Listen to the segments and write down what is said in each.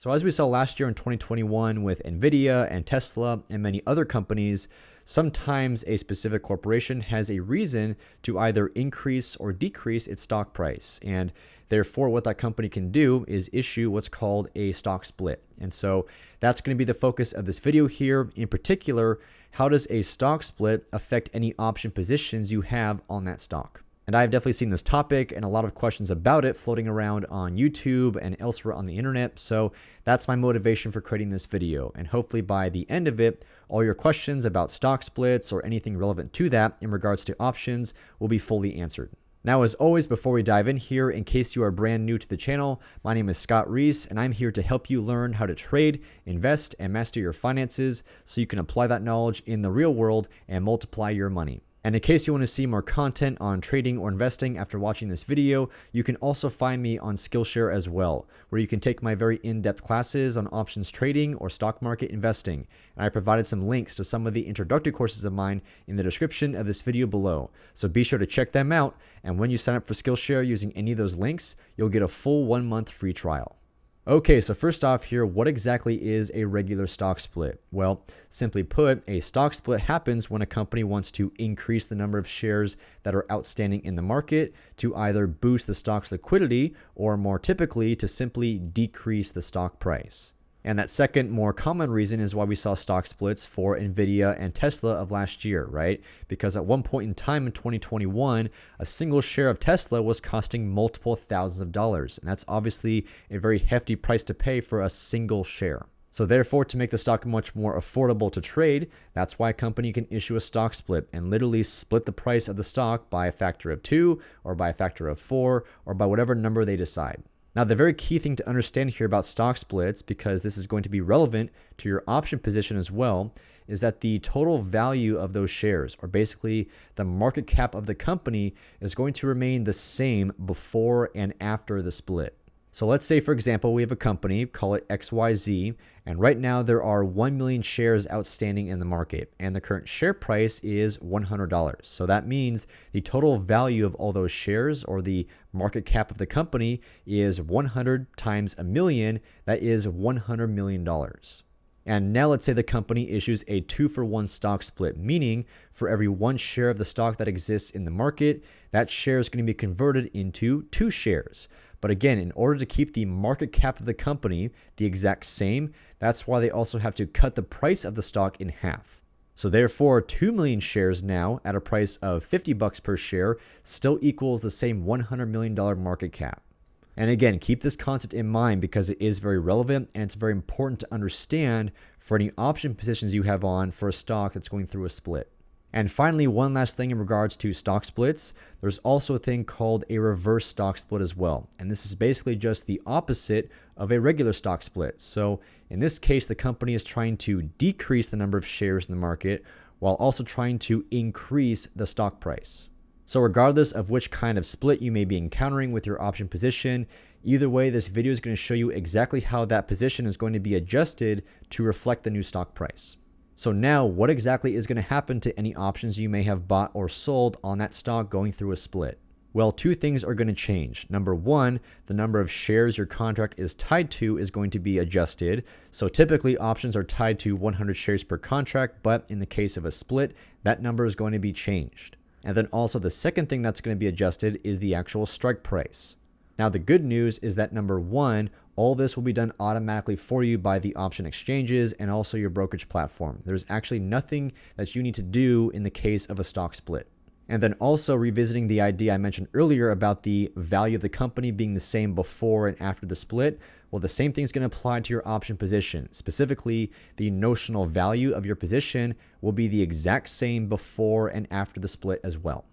So as we saw last year in 2021 with Nvidia and Tesla and many other companies, sometimes a specific corporation has a reason to either increase or decrease its stock price. And therefore, what that company can do is issue what's called a stock split. And so that's going to be the focus of this video here. In particular, how does a stock split affect any option positions you have on that stock? And I've definitely seen this topic and a lot of questions about it floating around on YouTube and elsewhere on the internet. So that's my motivation for creating this video. And hopefully by the end of it, all your questions about stock splits or anything relevant to that in regards to options will be fully answered. Now, as always, before we dive in here, in case you are brand new to the channel, my name is Scott Reese, and I'm here to help you learn how to trade, invest, and master your finances so you can apply that knowledge in the real world and multiply your money. And in case you want to see more content on trading or investing after watching this video, you can also find me on SKILLSHARE as well, where you can take my very in-depth classes on options trading or stock market investing. And I provided some links to some of the introductory courses of mine in the description of this video below. So be sure to check them out. And when you sign up for SKILLSHARE using any of those links, you'll get a full 1-month free trial. Okay, so first off here, what exactly is a regular stock split? Well, simply put, a stock split happens when a company wants to increase the number of shares that are outstanding in the market to either boost the stock's liquidity or more typically to simply decrease the stock price. And that second, more common reason is why we saw stock splits for Nvidia and Tesla of last year, right? Because at one point in time in 2021, a single share of Tesla was costing multiple thousands of dollars. And that's obviously a very hefty price to pay for a single share. So therefore, to make the stock much more affordable to trade, that's why a company can issue a stock split and literally split the price of the stock by a factor of 2 or by a factor of 4 or by whatever number they decide. Now, the very key thing to understand here about stock splits, because this is going to be relevant to your option position as well, is that the total value of those shares, or basically the market cap of the company, is going to remain the same before and after the split. So let's say, for example, we have a company, call it XYZ, and right now there are 1 million shares outstanding in the market, and the current share price is $100. So that means the total value of all those shares, or the market cap of the company, is 100 times a million. That is $100 million. And now let's say the company issues a 2-for-1 stock split, meaning for every 1 share of the stock that exists in the market, that share is going to be converted into 2 shares. But again, in order to keep the market cap of the company the exact same, that's why they also have to cut the price of the stock in half. So therefore, 2 million shares now at a price of $50 per share still equals the same $100 million market cap. And again, keep this concept in mind because it is very relevant and it's very important to understand for any option positions you have on for a stock that's going through a split. And finally, one last thing in regards to stock splits, there's also a thing called a reverse stock split as well. And this is basically just the opposite of a regular stock split. So in this case, the company is trying to decrease the number of shares in the market while also trying to increase the stock price. So regardless of which kind of split you may be encountering with your option position, either way, this video is going to show you exactly how that position is going to be adjusted to reflect the new stock price. So now, what exactly is going to happen to any options you may have bought or sold on that stock going through a split? Well, 2 things are going to change. Number 1, the number of shares your contract is tied to is going to be adjusted. So typically options are tied to 100 shares per contract, but in the case of a split, that number is going to be changed. And then also the second thing that's going to be adjusted is the actual strike price. Now, the good news is that number 1, all this will be done automatically for you by the option exchanges and also your brokerage platform. There's actually nothing that you need to do in the case of a stock split. And then also revisiting the idea I mentioned earlier about the value of the company being the same before and after the split, well, the same thing is going to apply to your option position. Specifically, the notional value of your position will be the exact same before and after the split as well.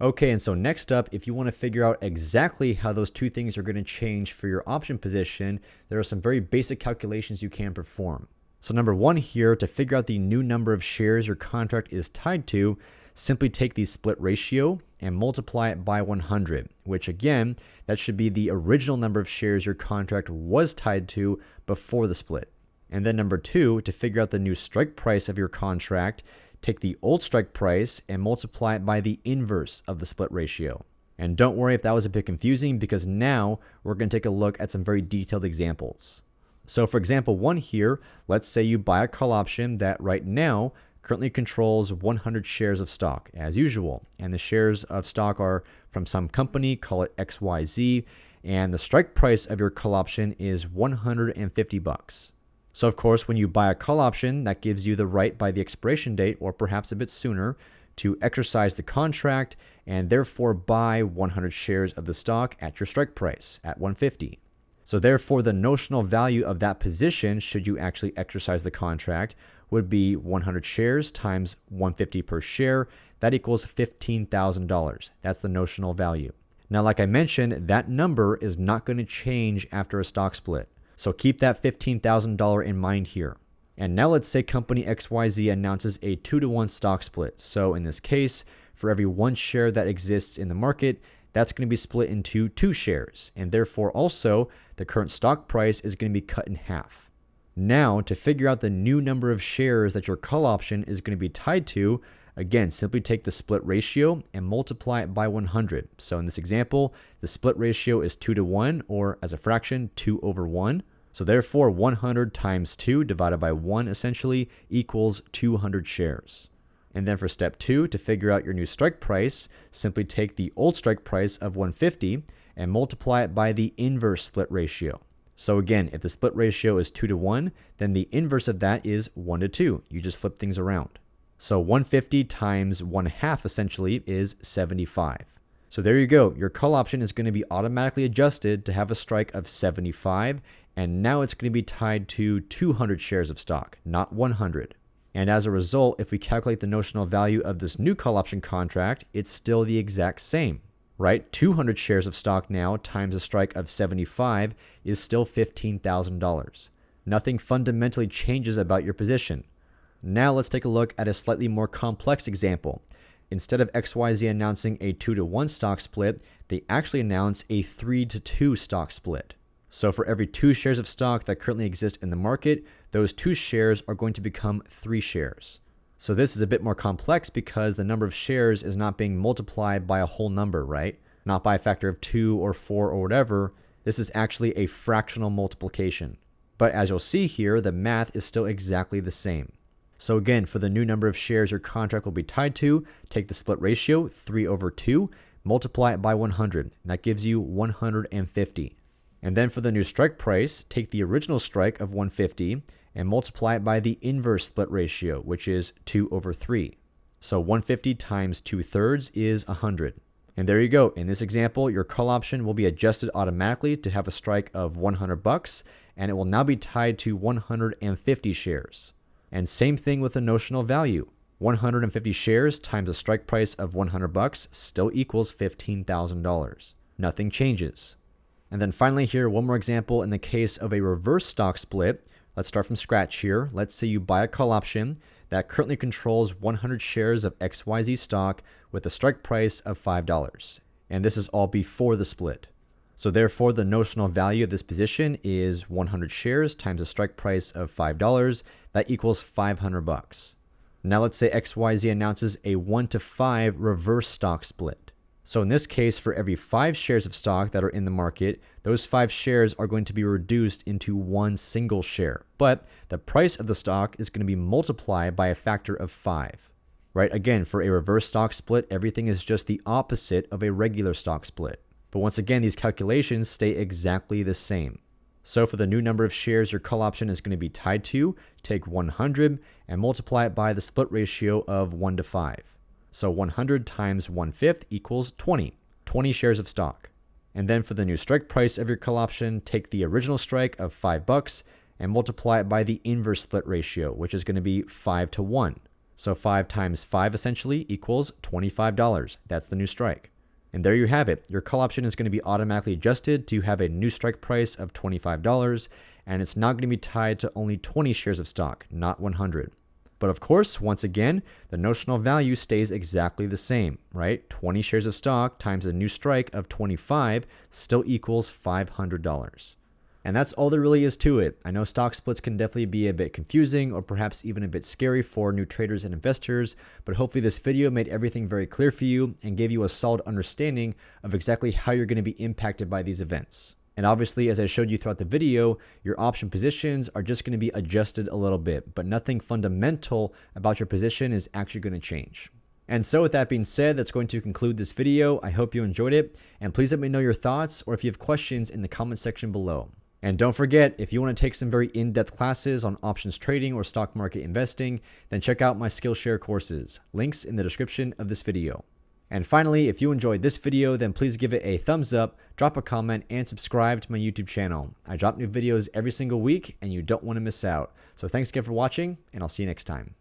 Okay, and so next up, if you want to figure out exactly how those 2 things are going to change for your option position, there are some very basic calculations you can perform. So number 1 here, to figure out the new number of shares your contract is tied to, simply take the split ratio and multiply it by 100, which again, that should be the original number of shares your contract was tied to before the split. And then number 2, to figure out the new strike price of your contract, take the old strike price and multiply it by the inverse of the split ratio. And don't worry if that was a bit confusing because now we're going to take a look at some very detailed examples. So for example, one here, let's say you buy a call option that right now currently controls 100 shares of stock as usual. And the shares of stock are from some company, call it XYZ, and the strike price of your call option is 150 bucks. So of course, when you buy a call option, that gives you the right by the expiration date or perhaps a bit sooner to exercise the contract and therefore buy 100 shares of the stock at your strike price at 150. So therefore, the notional value of that position, should you actually exercise the contract, would be 100 shares times 150 per share. That equals $15,000. That's the notional value. Now, like I mentioned, that number is not going to change after a stock split. So keep that $15,000 in mind here. And now let's say company XYZ announces a 2-to-1 stock split. So in this case, for every 1 share that exists in the market, that's going to be split into 2 shares. And therefore also the current stock price is going to be cut in half. Now to figure out the new number of shares that your call option is going to be tied to, again, simply take the split ratio and multiply it by 100. So in this example, the split ratio is 2-to-1, or as a fraction, 2/1. So therefore, 100 times 2 divided by 1 essentially equals 200 shares. And then for step 2, to figure out your new strike price, simply take the old strike price of 150 and multiply it by the inverse split ratio. So again, if the split ratio is 2-to-1, then the inverse of that is 1-to-2. You just flip things around. So 150 times 1/2 essentially is 75. So there you go. Your call option is going to be automatically adjusted to have a strike of 75, and now it's going to be tied to 200 shares of stock, not 100. And as a result, if we calculate the notional value of this new call option contract, it's still the exact same, right? 200 shares of stock now times a strike of 75 is still $15,000. Nothing fundamentally changes about your position. Now let's take a look at a slightly more complex example. Instead of XYZ announcing a 2-to-1 stock split, they actually announce a 3-to-2 stock split. So for every 2 shares of stock that currently exist in the market, those 2 shares are going to become 3 shares. So this is a bit more complex because the number of shares is not being multiplied by a whole number, right? Not by a factor of 2 or 4 or whatever. This is actually a fractional multiplication. But as you'll see here, the math is still exactly the same. So again, for the new number of shares your contract will be tied to, take the split ratio, 3/2, multiply it by 100. That gives you 150. And then for the new strike price, take the original strike of 150 and multiply it by the inverse split ratio, which is 2/3. So 150 times 2/3 is 100. And there you go. In this example, your call option will be adjusted automatically to have a strike of 100 bucks, and it will now be tied to 150 shares. And same thing with the notional value. 150 shares times a strike price of 100 bucks still equals $15,000. Nothing changes. And then finally here, one more example in the case of a reverse stock split. Let's start from scratch here. Let's say you buy a call option that currently controls 100 shares of XYZ stock with a strike price of $5. And this is all before the split. So therefore, the notional value of this position is 100 shares times a strike price of $5. That equals 500 bucks. Now let's say XYZ announces a 1-to-5 reverse stock split. So in this case, for every 5 shares of stock that are in the market, those 5 shares are going to be reduced into 1 single share. But the price of the stock is going to be multiplied by a factor of 5. Right? Again, for a reverse stock split, everything is just the opposite of a regular stock split. But once again, these calculations stay exactly the same. So for the new number of shares your call option is going to be tied to, take 100 and multiply it by the split ratio of 1-to-5. So 100 times 1/5 equals 20. 20 shares of stock. And then for the new strike price of your call option, take the original strike of $5 and multiply it by the inverse split ratio, which is going to be 5-to-1. So 5 times 5 essentially equals $25. That's the new strike. And there you have it. Your call option is going to be automatically adjusted to have a new strike price of $25, and it's not going to be tied to only 20 shares of stock, not 100. But of course, once again, the notional value stays exactly the same, right? 20 shares of stock times a new strike of 25 still equals $500. And that's all there really is to it. I know stock splits can definitely be a bit confusing or perhaps even a bit scary for new traders and investors, but hopefully this video made everything very clear for you and gave you a solid understanding of exactly how you're going to be impacted by these events. And obviously, as I showed you throughout the video, your option positions are just going to be adjusted a little bit, but nothing fundamental about your position is actually going to change. And so with that being said, that's going to conclude this video. I hope you enjoyed it, and please let me know your thoughts or if you have questions in the comment section below. And don't forget, if you want to take some very in-depth classes on options trading or stock market investing, then check out my SKILLSHARE courses. Links in the description of this video. And finally, if you enjoyed this video, then please give it a thumbs up, drop a comment, and subscribe to my YouTube channel. I drop new videos every single week, and you don't want to miss out. So thanks again for watching, and I'll see you next time.